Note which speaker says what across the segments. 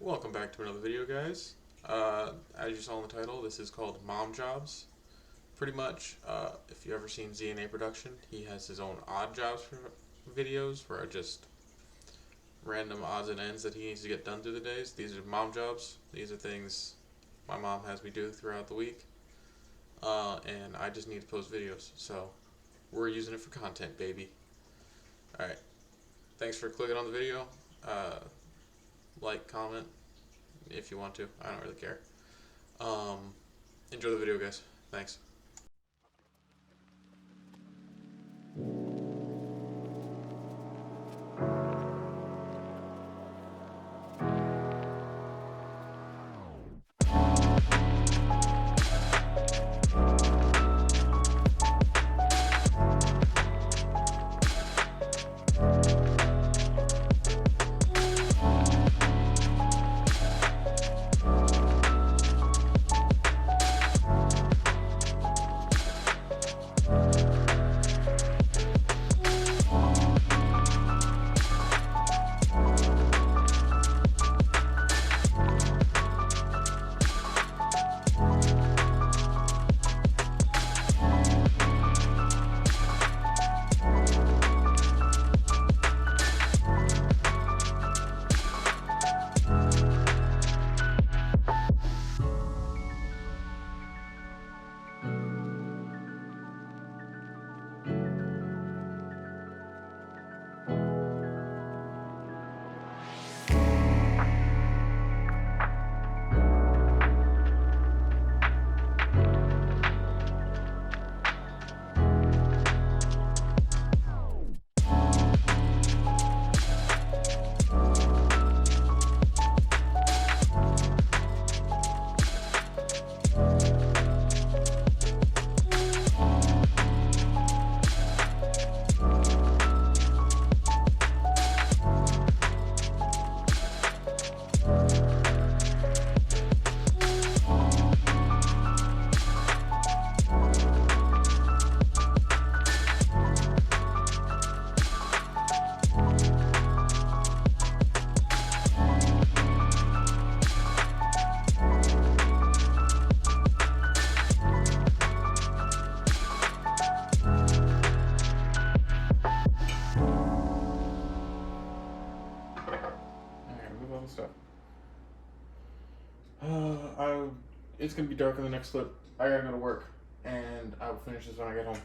Speaker 1: Welcome back to another video, guys. As you saw in the title, this is called Mom Jobs. Pretty much, if you ever seen ZNA Production, he has his own odd jobs for videos where are just random odds and ends that he needs to get done through the days. These are mom jobs. These are things my mom has me do throughout the week. And I just need to post videos, so we're using it for content, baby. Alright, thanks for clicking on the video. Like, comment, if you want to. I don't really care. Enjoy the video, guys. Thanks. It's gonna be dark in the next clip. I gotta go to work, and I will finish this when I get home.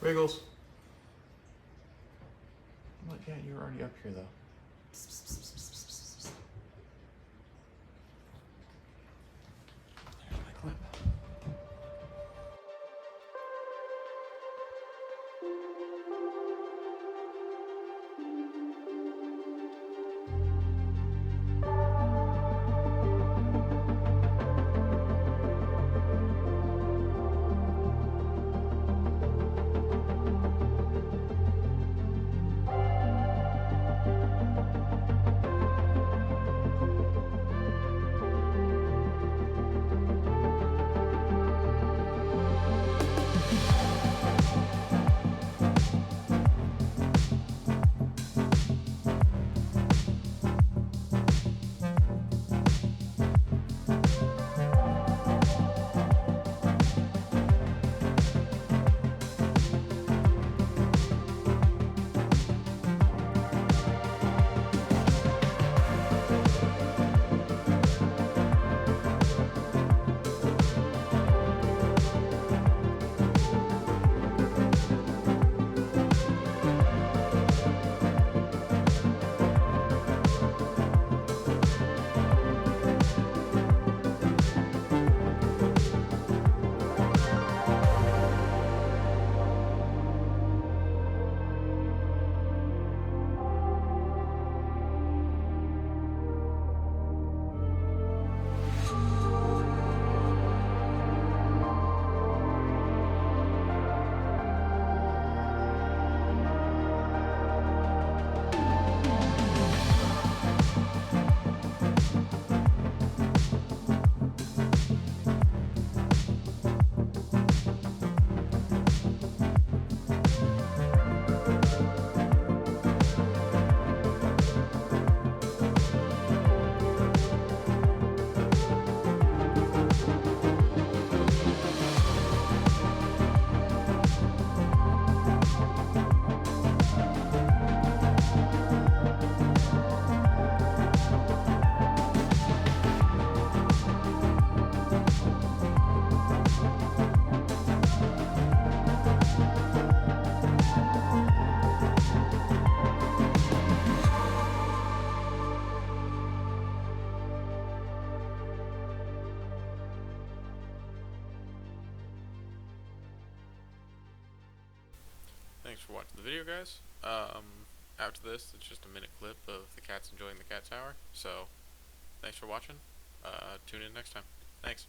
Speaker 1: Wiggles. Well, yeah, you're already up here, though. There's my clip. Thanks for watching the video, guys. After this, it's just a minute clip of the cats enjoying the cat tower. So, thanks for watching. Tune in next time. Thanks.